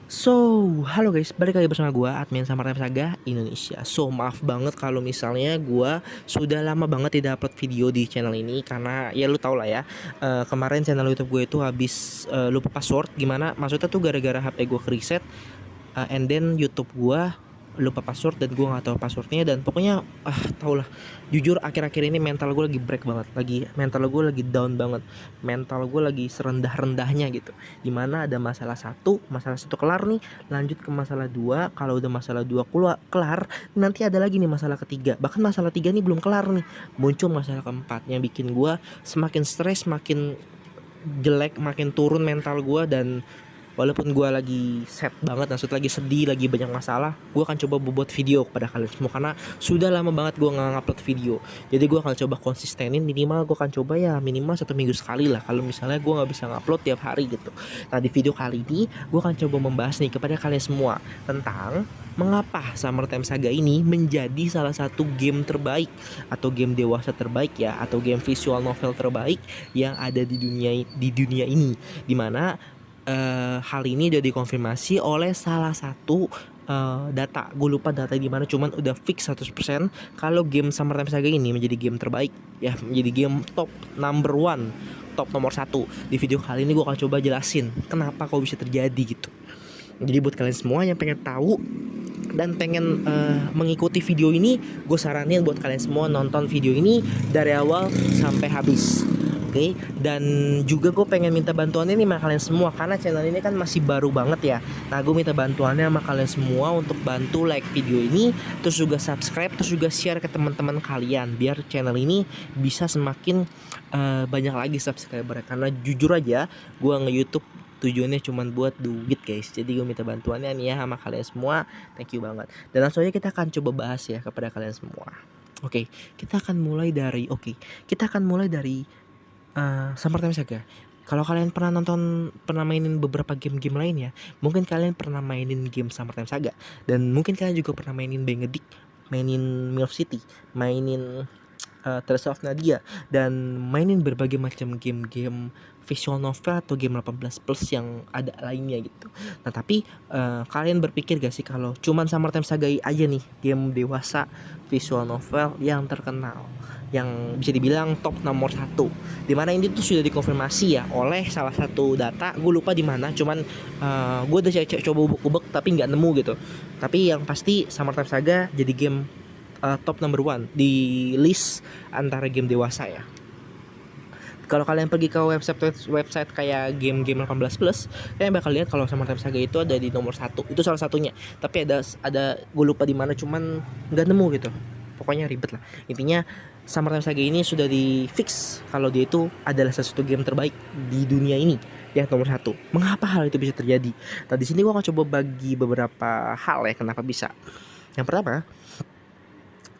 So, halo guys, balik lagi bersama gue, admin Summertime Saga Indonesia. So, maaf banget kalau misalnya gue sudah lama banget tidak upload video di channel ini. Karena ya lu tau lah ya, kemarin channel YouTube gue itu habis lupa password. Gimana, maksudnya tuh gara-gara HP gue ke reset, and then YouTube gue lupa password dan gue nggak tahu passwordnya. Dan pokoknya tau lah, jujur akhir-akhir ini mental gue lagi break banget, mental gue lagi down banget, mental gue lagi serendah-rendahnya gitu. Dimana ada masalah satu kelar nih, lanjut ke masalah dua. Kalau udah masalah dua kelar, nanti ada lagi nih masalah ketiga. Bahkan masalah tiga nih belum kelar nih, muncul masalah keempat yang bikin gue semakin stres, makin jelek, makin turun mental gue. Dan walaupun gue lagi sad banget, maksud lagi sedih, lagi banyak masalah, gue akan coba buat video kepada kalian semua. Karena sudah lama banget gue nggak upload video. Jadi gue akan coba konsistenin, minimal gue akan coba ya minimal 1 minggu sekali lah. Kalau misalnya gue nggak bisa ngupload tiap hari gitu. Nah, di video kali ini gue akan coba membahas nih kepada kalian semua tentang mengapa Summertime Saga ini menjadi salah satu game terbaik, atau game dewasa terbaik ya, atau game visual novel terbaik yang ada di dunia ini. Dimana hal ini udah dikonfirmasi oleh salah satu data, gue lupa data di mana, cuman udah fix 100% kalau game Summertime Saga ini menjadi game terbaik ya, menjadi game top number one, top nomor satu. Di video kali ini gue akan coba jelasin kenapa kok bisa terjadi gitu. Jadi buat kalian semua yang pengen tahu dan pengen mengikuti video ini, gue saranin buat kalian semua nonton video ini dari awal sampai habis. Oke, dan juga gue pengen minta bantuannya nih sama kalian semua, karena channel ini kan masih baru banget ya. Nah, gue minta bantuannya sama kalian semua untuk bantu like video ini, terus juga subscribe, terus juga share ke teman-teman kalian, biar channel ini bisa semakin banyak lagi subscriber. Karena jujur aja, gue nge-YouTube tujuannya cuma buat duit guys. Jadi gue minta bantuannya nih ya sama kalian semua. Thank you banget. Dan langsung aja kita akan coba bahas ya kepada kalian semua. Oke, kita akan mulai dari Summertime Saga. Kalau kalian pernah mainin beberapa game-game lainnya, mungkin kalian pernah mainin game Summertime Saga, dan mungkin kalian juga pernah mainin Bengedik, mainin Milk City, mainin Trace of Nadia, dan mainin berbagai macam game-game visual novel atau game 18 plus yang ada lainnya gitu. Nah, tapi kalian berpikir gak sih kalau cuman Summertime Saga aja nih game dewasa visual novel yang terkenal, yang bisa dibilang top nomor satu, dimana ini tuh sudah dikonfirmasi ya oleh salah satu data, gue lupa di mana, cuman gue udah coba ubek-ubek tapi nggak nemu gitu. Tapi yang pasti Summertime Saga jadi game top number one di list antara game dewasa ya. Kalau kalian pergi ke website kayak game-game 18 plus, kalian bakal lihat kalau Summertime Saga itu ada di nomor satu. Itu salah satunya. Tapi ada gue lupa di mana, cuman nggak nemu gitu. Pokoknya ribet lah. Intinya Summertime Saga ini sudah di fix kalau dia itu adalah salah satu game terbaik di dunia ini, ya nomor satu. Mengapa hal itu bisa terjadi? Nah, di sini gue akan coba bagi beberapa hal ya kenapa bisa. Yang pertama,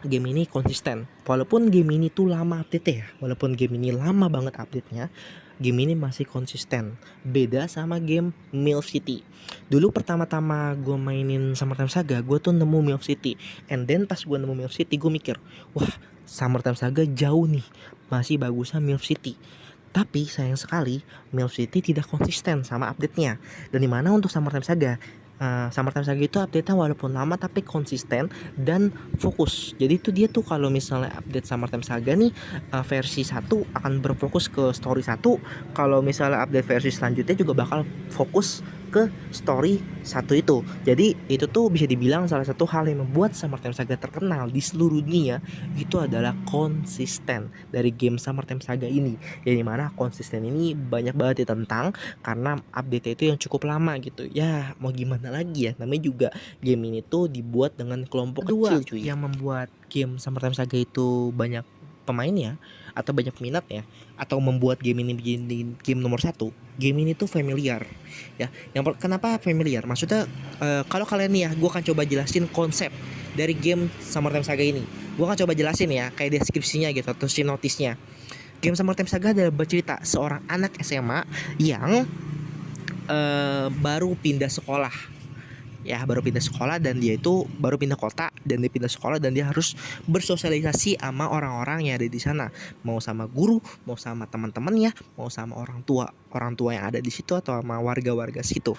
game ini konsisten. Walaupun game ini tuh lama update ya, walaupun game ini lama banget update-nya, game ini masih konsisten. Beda sama game Milk City. Dulu pertama-tama gue mainin Summertime Saga, gue tuh nemu Milk City. And then pas gue nemu Milk City, gue mikir, wah, Summertime Saga jauh nih, masih bagusnya Milk City. Tapi sayang sekali Milk City tidak konsisten sama update-nya. Dan dimana untuk Summertime Saga, Summertime Saga itu update-nya walaupun lama tapi konsisten dan fokus. Jadi itu dia tuh kalau misalnya update Summertime Saga nih, versi 1 akan berfokus ke story 1. Kalau misalnya update versi selanjutnya juga bakal fokus ke story 1 itu. Jadi itu tuh bisa dibilang salah satu hal yang membuat Summertime Saga terkenal di seluruh dunia, itu adalah konsisten dari game Summertime Saga ini. Yang dimana konsisten ini banyak banget ditentang karena update itu yang cukup lama gitu. Ya mau gimana lagi ya, namanya juga game ini tuh dibuat dengan kelompok kecil cuy. Yang membuat game Summertime Saga itu banyak pemainnya atau banyak minatnya, atau membuat game ini menjadi game nomor satu, game ini tuh familiar ya. Kenapa familiar? Maksudnya kalau kalian nih ya, gue akan coba jelasin konsep dari game Summertime Saga ini. Gue akan coba jelasin ya kayak deskripsinya gitu atau sinopsisnya. Game Summertime Saga adalah bercerita seorang anak SMA yang baru pindah sekolah ya, baru pindah sekolah, dan dia itu baru pindah kota, dan dia pindah sekolah dan dia harus bersosialisasi sama orang-orang yang ada di sana, mau sama guru, mau sama teman-temannya, mau sama orang tua yang ada di situ, atau sama warga-warga situ.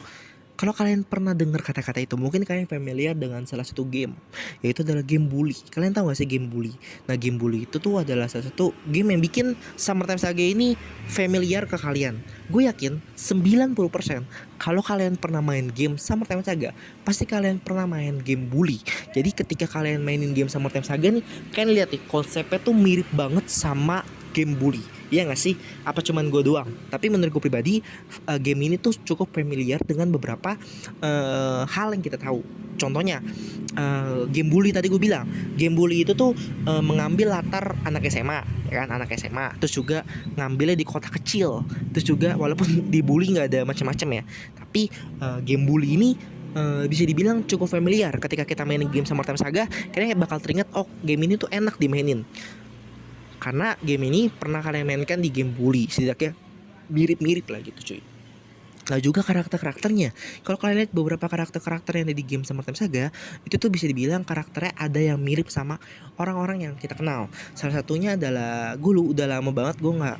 Kalau kalian pernah dengar kata-kata itu, mungkin kalian familiar dengan salah satu game, yaitu adalah game bully. Kalian tahu gak sih game bully? Nah, game bully itu tuh adalah salah satu game yang bikin Summertime Saga ini familiar ke kalian. Gue yakin 90% kalau kalian pernah main game Summertime Saga, pasti kalian pernah main game bully. Jadi ketika kalian mainin game Summertime Saga nih, kalian lihat nih, konsepnya tuh mirip banget sama game bully. Iya gak sih? Apa cuman gue doang? Tapi menurut gue pribadi, game ini tuh cukup familiar dengan beberapa hal yang kita tahu. Contohnya, game bully tadi gue bilang, game bully itu tuh mengambil latar anak SMA, ya kan, anak SMA. Terus juga ngambilnya di kota kecil. Terus juga walaupun dibully nggak ada macam-macam ya, tapi game bully ini bisa dibilang cukup familiar. Ketika kita mainin game Summertime Saga, kayaknya bakal teringat, oh game ini tuh enak dimainin karena game ini pernah kalian mainkan di game bully, setidaknya mirip-mirip lah gitu cuy. Nah juga karakter-karakternya, kalau kalian lihat beberapa karakter-karakter yang ada di game Summertime Saga, itu tuh bisa dibilang karakternya ada yang mirip sama orang-orang yang kita kenal. Salah satunya adalah, gue udah lama banget gue nggak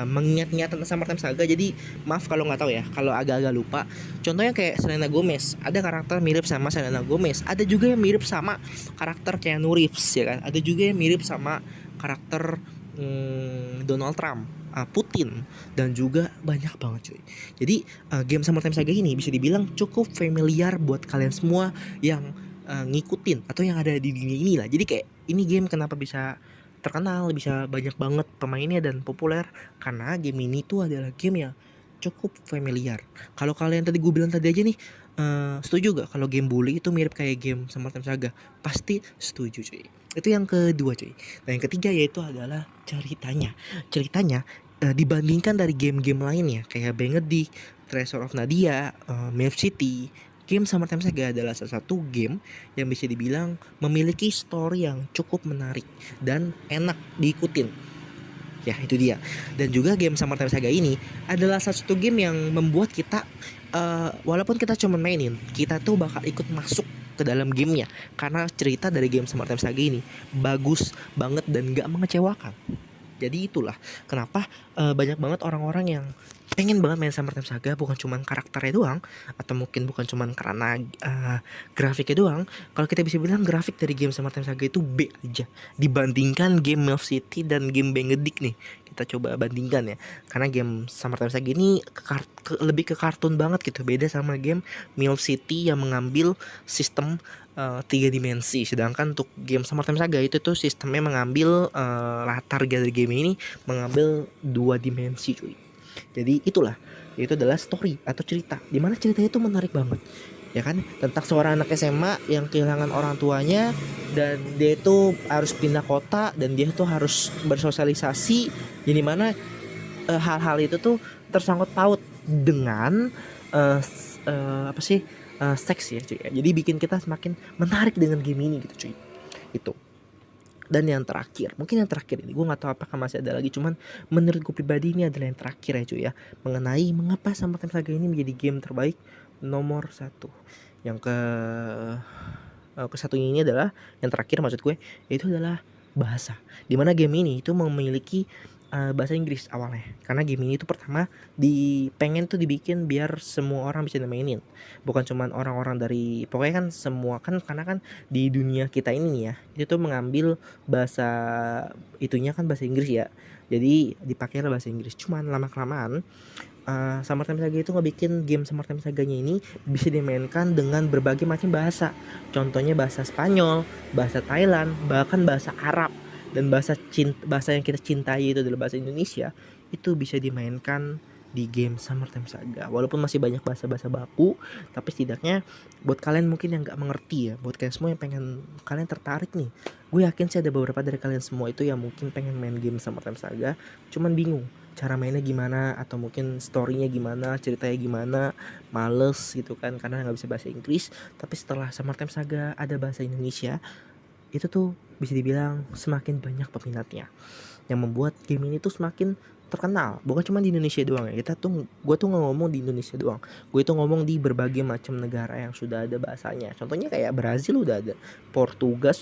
mengingat-ingat tentang Summertime Saga, jadi maaf kalau nggak tahu ya, kalau agak-agak lupa. Contohnya kayak Selena Gomez, ada karakter mirip sama Selena Gomez. Ada juga yang mirip sama karakter Keanu Reeves, ya kan. Ada juga yang mirip sama karakter Donald Trump, Putin, dan juga banyak banget cuy. Jadi game Summertime Saga ini bisa dibilang cukup familiar buat kalian semua yang ngikutin atau yang ada di dunia ini lah. Jadi kayak ini game kenapa bisa terkenal, bisa banyak banget pemainnya dan populer, karena game ini tuh adalah game yang cukup familiar. Kalau kalian tadi gue bilang tadi aja nih, setuju gak kalau game bully itu mirip kayak game Summertime Saga? Pasti setuju cuy. Itu yang kedua cuy. Nah yang ketiga yaitu adalah ceritanya. Ceritanya dibandingkan dari game-game lainnya kayak Bengedik, Treasure of Nadia, Milf City, game Summertime Saga adalah salah satu game yang bisa dibilang memiliki story yang cukup menarik dan enak diikutin. Ya itu dia. Dan juga game Summertime Saga ini adalah salah satu game yang membuat kita walaupun kita cuma mainin, kita tuh bakal ikut masuk ke dalam gamenya, karena cerita dari game Summertime Saga ini bagus banget dan gak mengecewakan. Jadi itulah kenapa banyak banget orang-orang yang pengen banget main Summertime Saga, bukan cuma karakternya doang, atau mungkin bukan cuma karena grafiknya doang. Kalau kita bisa bilang grafik dari game Summertime Saga itu B aja dibandingkan game Milf City dan game Bengedik nih. Kita coba bandingkan ya, karena game Summertime Saga ini lebih ke kartun banget gitu, beda sama game Milf City yang mengambil sistem 3 dimensi. Sedangkan untuk game Summertime Saga itu tuh sistemnya mengambil latar dari game ini mengambil 2 dimensi cuy. Jadi itulah, itu adalah story atau cerita, dimana ceritanya itu menarik banget, ya kan, tentang seorang anak SMA yang kehilangan orang tuanya dan dia itu harus pindah kota dan dia tuh harus bersosialisasi, jadi mana hal-hal itu tuh tersangkut paut dengan seks ya cuy. Jadi bikin kita semakin menarik dengan game ini gitu cuy. Itu. Dan yang terakhir, mungkin yang terakhir ini gue nggak tahu apakah masih ada lagi, cuman menurut gue pribadi ini adalah yang terakhir ya cuy ya, mengenai mengapa Summertime Saga ini menjadi game terbaik nomor 1. Yang ke satunya ini adalah yang terakhir maksud gue, itu adalah bahasa, dimana game ini itu memiliki bahasa Inggris awalnya, karena game ini tuh pertama pengen tuh dibikin biar semua orang bisa mainin, bukan cuman orang-orang dari, pokoknya kan semua kan, karena kan di dunia kita ini ya, itu tuh mengambil bahasa itunya kan bahasa Inggris ya, jadi dipakailah bahasa Inggris. Cuman lama-kelamaan Summertime Saga itu ngebikin game Summertime Saganya ini bisa dimainkan dengan berbagai macam bahasa. Contohnya bahasa Spanyol, bahasa Thailand, bahkan bahasa Arab. Dan bahasa yang kita cintai itu adalah bahasa Indonesia, itu bisa dimainkan di game Summertime Saga. Walaupun masih banyak bahasa-bahasa baku, tapi setidaknya buat kalian mungkin yang gak mengerti ya, buat kalian semua yang pengen, kalian tertarik nih, gue yakin sih ada beberapa dari kalian semua itu yang mungkin pengen main game Summertime Saga, cuman bingung cara mainnya gimana, atau mungkin storynya gimana, ceritanya gimana, males gitu kan karena gak bisa bahasa Inggris. Tapi setelah Summertime Saga ada bahasa Indonesia, itu tuh bisa dibilang semakin banyak peminatnya, yang membuat game ini tuh semakin terkenal. Bukan cuma di Indonesia doang ya, gue tuh nggak ngomong di Indonesia doang, gue itu ngomong di berbagai macam negara yang sudah ada bahasanya. Contohnya kayak Brazil udah ada, Portugal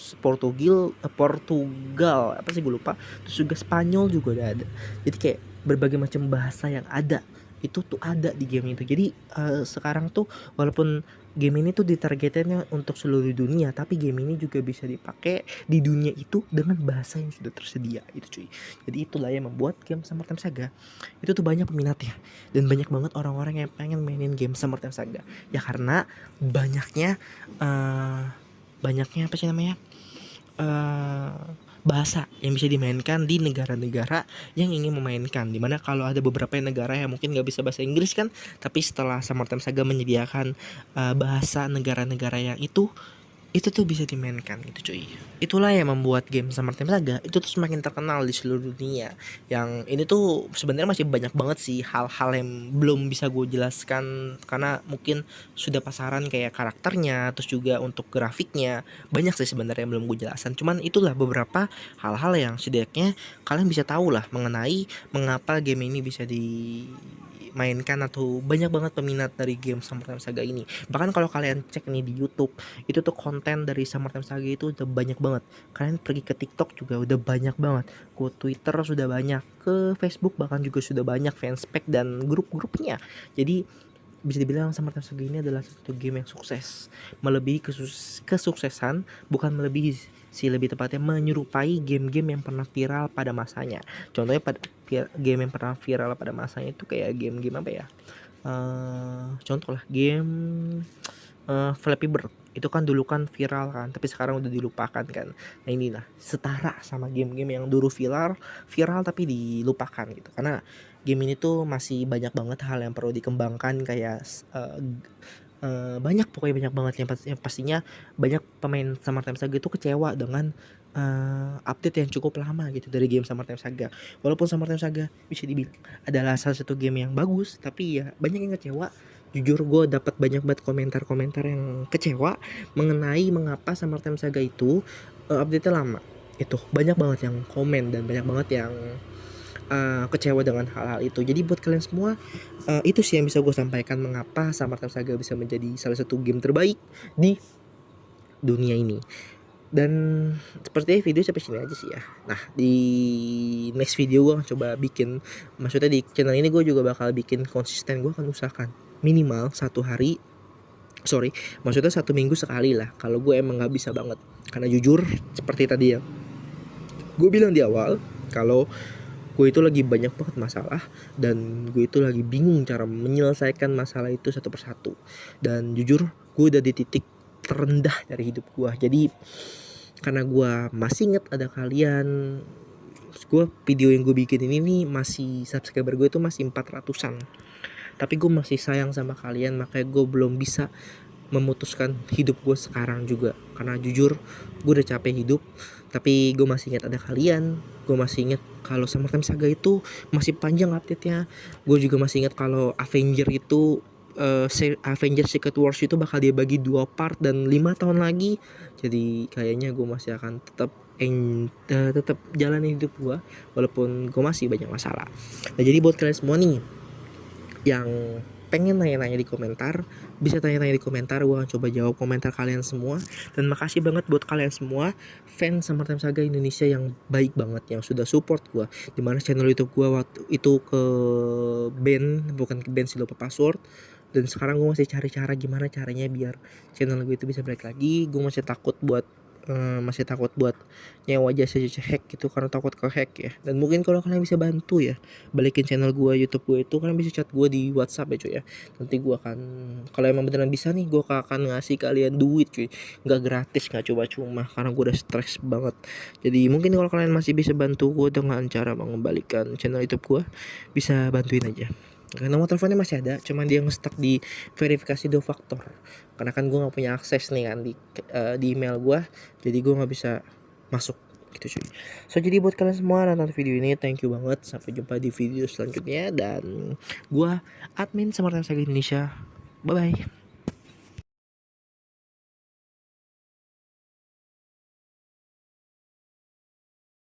apa sih gue lupa, terus juga Spanyol juga udah ada. Jadi kayak berbagai macam bahasa yang ada itu tuh ada di game itu. Jadi sekarang tuh walaupun game ini tuh ditargetinnya untuk seluruh dunia, tapi game ini juga bisa dipakai di dunia itu dengan bahasa yang sudah tersedia itu cuy. Jadi itulah yang membuat game Summertime Saga itu tuh banyak peminatnya, dan banyak banget orang-orang yang pengen mainin game Summertime Saga ya, karena banyaknya banyaknya apa sih namanya, bahasa yang bisa dimainkan di negara-negara yang ingin memainkan. Dimana kalau ada beberapa negara yang mungkin nggak bisa bahasa Inggris kan, tapi setelah Summertime Saga menyediakan bahasa negara-negara yang itu tuh bisa dimainkan gitu cuy. Itulah yang membuat game Summertime Saga itu tuh semakin terkenal di seluruh dunia. Yang ini tuh sebenarnya masih banyak banget sih hal-hal yang belum bisa gue jelaskan, karena mungkin sudah pasaran kayak karakternya, terus juga untuk grafiknya banyak sih sebenarnya yang belum gue jelaskan. Cuman itulah beberapa hal-hal yang setidaknya kalian bisa tahu lah mengenai mengapa game ini bisa dimainkan atau banyak banget peminat dari game Summertime Saga ini. Bahkan kalau kalian cek nih di YouTube, itu tuh konten dari Summertime Saga itu udah banyak banget. Kalian pergi ke TikTok juga udah banyak banget, ke Twitter sudah banyak, ke Facebook bahkan juga sudah banyak fanspage dan grup-grupnya. Jadi bisa dibilang Summertime Saga ini adalah satu game yang sukses, melebihi kesuksesan, bukan melebihi sih, lebih tepatnya menyerupai game-game yang pernah viral pada masanya. Contohnya pada game yang pernah viral pada masanya itu kayak game-game apa ya, contoh lah game Flappy Bird itu kan dulu kan viral kan, tapi sekarang udah dilupakan kan. Nah inilah setara sama game-game yang dulu viral tapi dilupakan gitu, karena game ini tuh masih banyak banget hal yang perlu dikembangkan, kayak banyak, pokoknya banyak banget yang pastinya banyak pemain Summertime Saga itu kecewa dengan update yang cukup lama gitu dari game Summertime Saga. Walaupun Summertime Saga bisa dibilang adalah salah satu game yang bagus, tapi ya banyak yang kecewa. Jujur gue dapat banyak banget komentar-komentar yang kecewa mengenai mengapa Summertime Saga itu update-nya lama. Itu banyak banget yang komen dan banyak banget yang kecewa dengan hal-hal itu. Jadi buat kalian semua, itu sih yang bisa gue sampaikan mengapa Summertime Saga bisa menjadi salah satu game terbaik di dunia ini. Dan sepertinya video sampai sini aja sih ya. Nah di next video gue akan coba bikin, maksudnya di channel ini gue juga bakal bikin konsisten. Gue akan usahakan minimal maksudnya 1 minggu sekali lah, kalau gue emang nggak bisa banget. Karena jujur seperti tadi ya gue bilang di awal, kalau gue itu lagi banyak banget masalah dan gue itu lagi bingung cara menyelesaikan masalah itu satu persatu. Dan jujur gue udah di titik terendah dari hidup gue. Jadi karena gue masih inget ada kalian, gue video yang gue bikin ini nih masih subscriber gue itu masih 400-an, tapi gue masih sayang sama kalian, makanya gue belum bisa memutuskan hidup gue sekarang juga. Karena jujur gue udah capek hidup, tapi gue masih ingat ada kalian. Gue masih ingat kalau Summertime Saga itu masih panjang update-nya. Gue juga masih ingat kalau Avenger itu Avenger Secret Wars itu bakal dia bagi 2 part dan 5 tahun lagi. Jadi kayaknya gue masih akan tetap jalanin hidup gue walaupun gue masih banyak masalah. Nah jadi buat kalian semua nih yang pengen nanya-nanya di komentar, bisa tanya-tanya di komentar, gue akan coba jawab komentar kalian semua. Dan makasih banget buat kalian semua fans Summertime Saga Indonesia yang baik banget, yang sudah support gue. Dimana channel YouTube gue waktu itu bukan ke ban sih, lupa password. Dan sekarang gue masih cari cara gimana caranya biar channel gue itu bisa balik lagi. Gue masih takut buat nyewa jasa hack gitu, karena takut ke hack ya. Dan mungkin kalau kalian bisa bantu ya balikin channel gue YouTube gue itu, kalian bisa chat gue di WhatsApp ya cuy ya. Nanti gue akan, kalau emang beneran bisa nih, gue akan ngasih kalian duit cuy, nggak gratis, nggak coba-cuma, karena gue udah stres banget. Jadi mungkin kalau kalian masih bisa bantu gue dengan cara mengembalikan channel YouTube gue, bisa bantuin aja. Nomor teleponnya masih ada, cuman dia nge-stuck di verifikasi 2 faktor. Karena kan gue nggak punya akses nih kan di email gue, jadi gue nggak bisa masuk gitu cuy. So jadi buat kalian semua nonton video ini, thank you banget. Sampai jumpa di video selanjutnya, dan gue admin Summertime Saga Indonesia. Bye bye.